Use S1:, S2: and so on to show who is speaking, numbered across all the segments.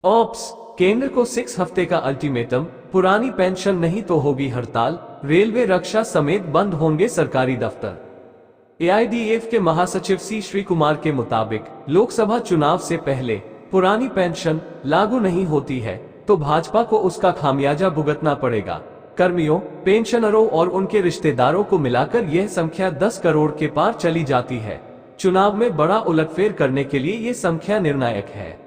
S1: Ops, केंद्र को 6 हफ्ते का अल्टीमेटम, पुरानी पेंशन नहीं तो होगी हड़ताल, रेलवे रक्षा समेत बंद होंगे सरकारी दफ्तर। एआईडीएफ के महासचिव सी श्रीकुमार के मुताबिक लोकसभा चुनाव से पहले पुरानी पेंशन लागू नहीं होती है तो भाजपा को उसका खामियाजा भुगतना पड़ेगा। कर्मियों, पेंशनरों और उनके रिश्तेदारों को मिलाकर यह संख्या 10 करोड़ के पार चली जाती है। चुनाव में बड़ा उलटफेर करने के लिए ये संख्या निर्णायक है।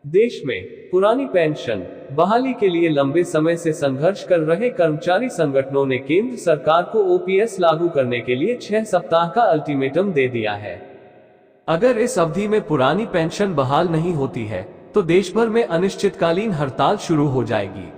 S1: देश में पुरानी पेंशन बहाली के लिए लंबे समय से संघर्ष कर रहे कर्मचारी संगठनों ने केंद्र सरकार को ओपीएस लागू करने के लिए 6 सप्ताह का अल्टीमेटम दे दिया है। अगर इस अवधि में पुरानी पेंशन बहाल नहीं होती है तो देश भर में अनिश्चितकालीन हड़ताल शुरू हो जाएगी।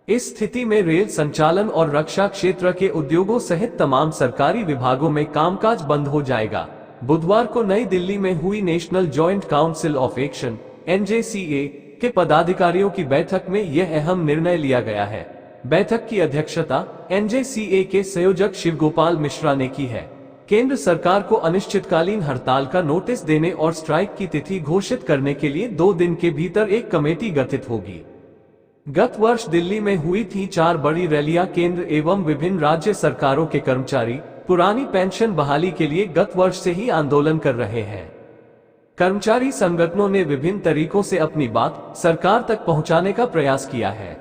S1: इस स्थिति में रेल संचालन और रक्षा क्षेत्र के उद्योगों सहित तमाम सरकारी विभागों में कामकाज बंद हो जाएगा। बुधवार को नई दिल्ली में हुई national joint council of action (NJCA) के पदाधिकारियों की बैठक में यह अहम निर्णय लिया गया है। बैठक की अध्यक्षता NJCA के संयोजक शिवगोपाल मिश्रा ने की है। केंद्र सरकार को अनिश्चितकालीन हड़ताल का नोटिस देने और स्ट्राइक की तिथि घोषित करने के लिए 2 दिन के भीतर एक कमेटी गठित होगी। गत वर्ष दिल्ली में हुई थी 4 बड़ी रैलियां। केंद्र एवं विभिन्न राज्य सरकारों के कर्मचारी पुरानी पेंशन बहाली के लिए गत वर्ष से ही आंदोलन कर रहे हैं। कर्मचारी संगठनों ने विभिन्न तरीकों से अपनी बात सरकार तक पहुंचाने का प्रयास किया है।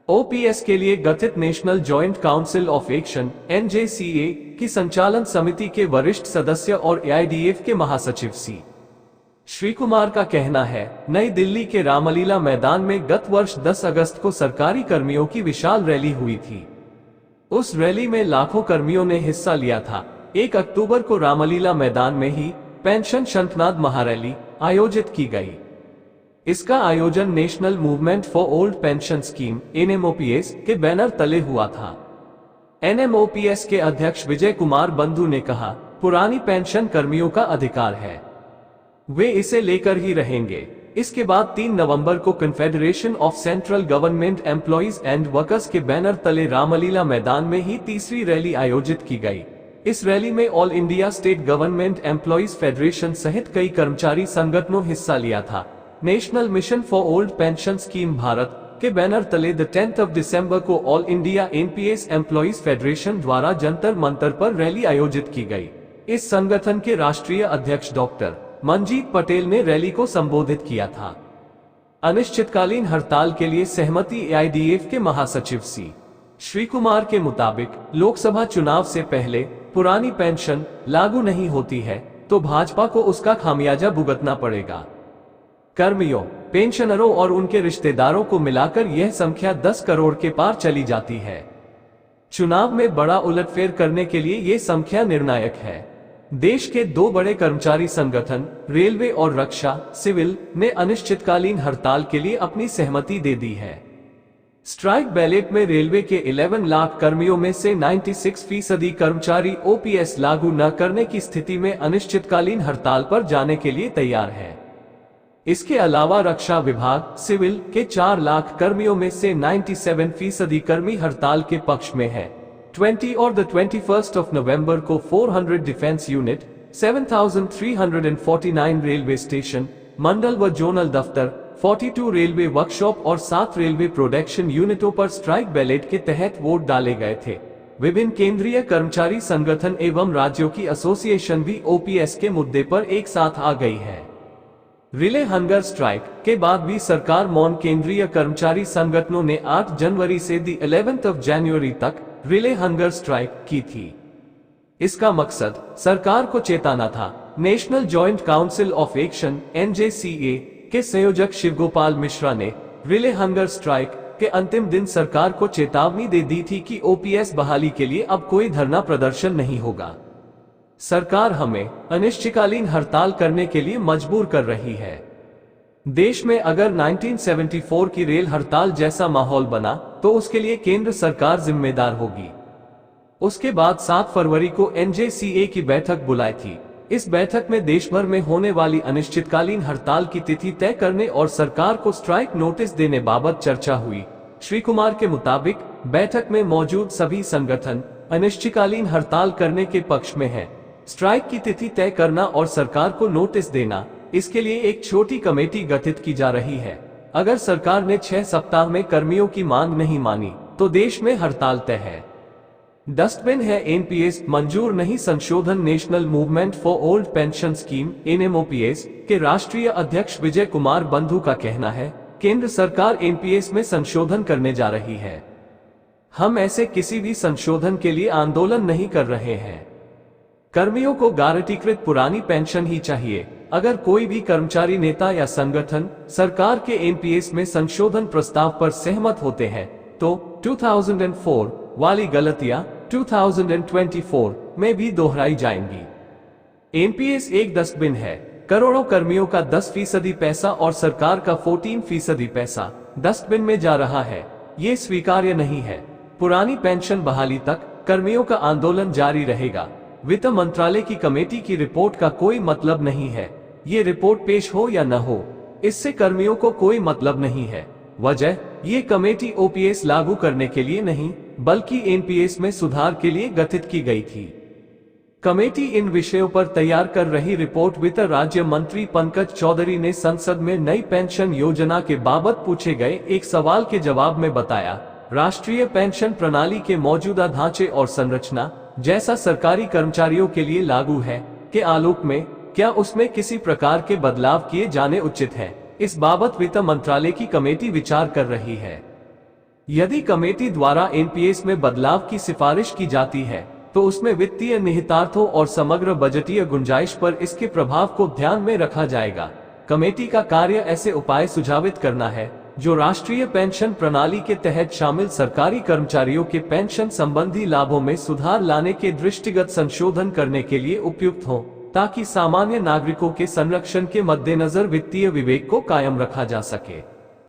S1: ओपीएस के लिए गठित national joint council of action (NJCA) की संचालन समिति के वरिष्ठ सदस्य और एआईडीएफ के महासचिव सी श्रीकुमार का कहना है, नई दिल्ली के रामलीला मैदान में गत वर्ष 10 अगस्त को सरकारी कर्मियों की विशाल रैली हुई थी। उस रैली में लाखों कर्मियों ने हिस्सा लिया था। 1 अक्टूबर को रामलीला मैदान में ही पेंशन शंखनाद महारैली आयोजित की गई। इसका आयोजन national movement for old pension scheme (NMOPS) के बैनर तले हुआ था। NMOPS के अध्यक्ष विजय कुमार बंधु ने कहा, पुरानी पेंशन कर्मियों का अधिकार है, वे इसे लेकर ही रहेंगे। इसके बाद 3 नवंबर को confederation of central government employees and workers के बैनर तले रामलीला मैदान में ही तीसरी रैली आयोजित की गई। इस रैली में all India state government employees federation सहित कई कर्मचारी संगठनों हिस्सा लिया था। National mission for old pension scheme Bharat के बैनर तले 10 दिसंबर को all India NPS employees federation द्वारा जंतर मंतर पर रैली आयोजित की गई। इस संगठन के राष्ट्रीय अध्यक्ष डॉक्टर मनजीत पटेल ने रैली को संबोधित किया था। अनिश्चितकालीन हड़ताल के लिए सहमति एआईडीएफ के महासचिव सी श्रीकुमार के मुताबिक लोकसभा चुनाव से पहले पुरानी पेंशन लागू नहीं होती है तो भाजपा को उसका खामियाजा भुगतना पड़ेगा। कर्मियों, पेंशनरों और उनके रिश्तेदारों को मिलाकर यह संख्या 10 करोड़ के पार चली जाती है। चुनाव में बड़ा उलटफेर करने के लिए ये संख्या निर्णायक है। देश के 2 बड़े कर्मचारी संगठन रेलवे और रक्षा सिविल ने अनिश्चितकालीन हड़ताल के लिए अपनी सहमति दे दी है। स्ट्राइक बैलेट में रेलवे के 11 लाख कर्मियों में से 96% कर्मचारी ओपीएस लागू न करने की स्थिति में अनिश्चितकालीन हड़ताल पर जाने के लिए तैयार है। इसके अलावा रक्षा विभाग सिविल के 4 लाख कर्मियों में से 97% कर्मी हड़ताल के पक्ष में है। 20 और 21 नवंबर को 400 डिफेंस यूनिट, 7349 रेलवे स्टेशन, मंडल व जोनल दफ्तर, 42 रेलवे वर्कशॉप और 7 रेलवे प्रोडक्शन यूनिटों पर स्ट्राइक बैलेट के तहत वोट डाले गए थे। विभिन्न केंद्रीय कर्मचारी संगठन एवं राज्यों की एसोसिएशन भी ओपीएस के मुद्दे पर एक साथ आ गई है। रिले हंगर स्ट्राइक के बाद भी सरकार मौन। केंद्रीय कर्मचारी संगठनों ने 8 जनवरी से 11 जनवरी तक रिले हंगर स्ट्राइक की थी। इसका मकसद सरकार को चेताना था। National joint council of action (NJCA) के संयोजक शिवगोपाल मिश्रा ने रिले हंगर स्ट्राइक के अंतिम दिन सरकार को चेतावनी दे दी थी कि ओपीएस बहाली के लिए अब कोई धरना प्रदर्शन नहीं होगा। सरकार हमें अनिश्चितकालीन हड़ताल करने के लिए मजबूर कर रही है। देश में अगर 1974 की रेल हड़ताल जैसा माहौल बना तो उसके लिए केंद्र सरकार जिम्मेदार होगी। उसके बाद 7 फरवरी को NJCA की बैठक बुलाई थी। इस बैठक में देश भर में होने वाली अनिश्चितकालीन हड़ताल की तिथि तय करने और सरकार को स्ट्राइक नोटिस देने बाबत चर्चा हुई। श्री कुमार के मुताबिक बैठक में मौजूद सभी संगठन अनिश्चितकालीन हड़ताल करने के पक्ष में हैं। स्ट्राइक की तिथि तय करना और सरकार को नोटिस देना, इसके लिए एक छोटी कमेटी गठित की जा रही है। अगर सरकार ने 6 सप्ताह में कर्मियों की मांग नहीं मानी तो देश में हड़ताल तय है। डस्टबिन है एनपीएस मंजूर नहीं संशोधन। National movement for old pension scheme NMOPS के राष्ट्रीय अध्यक्ष विजय कुमार बंधु का कहना है, केंद्र सरकार एनपीएस में संशोधन करने जा रही है। हम ऐसे किसी भी संशोधन के लिए आंदोलन नहीं कर रहे हैं। कर्मियों को गारंटीकृत पुरानी पेंशन ही चाहिए। अगर कोई भी कर्मचारी नेता या संगठन सरकार के एनपीएस में संशोधन प्रस्ताव पर सहमत होते हैं तो 2004 वाली गलतियां 2024 में भी दोहराई जाएंगी। एनपीएस एक डस्टबिन है। करोड़ों कर्मियों का 10% पैसा और सरकार का 14% पैसा डस्टबिन में जा रहा है। ये स्वीकार्य नहीं है। पुरानी पेंशन बहाली तक कर्मियों का आंदोलन जारी रहेगा। वित्त मंत्रालय की कमेटी की रिपोर्ट का कोई मतलब नहीं है। ये रिपोर्ट पेश हो या न हो, इससे कर्मियों को कोई मतलब नहीं है। वजह, ये कमेटी ओपीएस लागू करने के लिए नहीं बल्कि एनपीएस में सुधार के लिए गठित की गई थी। कमेटी इन विषयों पर तैयार कर रही रिपोर्ट वित्त राज्य मंत्री पंकज चौधरी ने संसद में नई पेंशन योजना के बाबत पूछे गए एक सवाल के जवाब में बताया, राष्ट्रीय पेंशन प्रणाली के मौजूदा ढांचे और संरचना जैसा सरकारी कर्मचारियों के लिए लागू है के आलोक में क्या उसमें किसी प्रकार के बदलाव किए जाने उचित है। इस बाबत वित्त मंत्रालय की कमेटी विचार कर रही है। यदि कमेटी द्वारा एनपीएस में बदलाव की सिफारिश की जाती है तो उसमें वित्तीय निहितार्थों और समग्र बजटीय गुंजाइश पर इसके प्रभाव को ध्यान में रखा जाएगा। कमेटी का कार्य ऐसे उपाय सुझावित करना है जो राष्ट्रीय पेंशन प्रणाली के तहत शामिल सरकारी कर्मचारियों के पेंशन संबंधी लाभों में सुधार लाने के दृष्टिगत संशोधन करने के लिए उपयुक्त हो, ताकि सामान्य नागरिकों के संरक्षण के मद्देनजर वित्तीय विवेक को कायम रखा जा सके।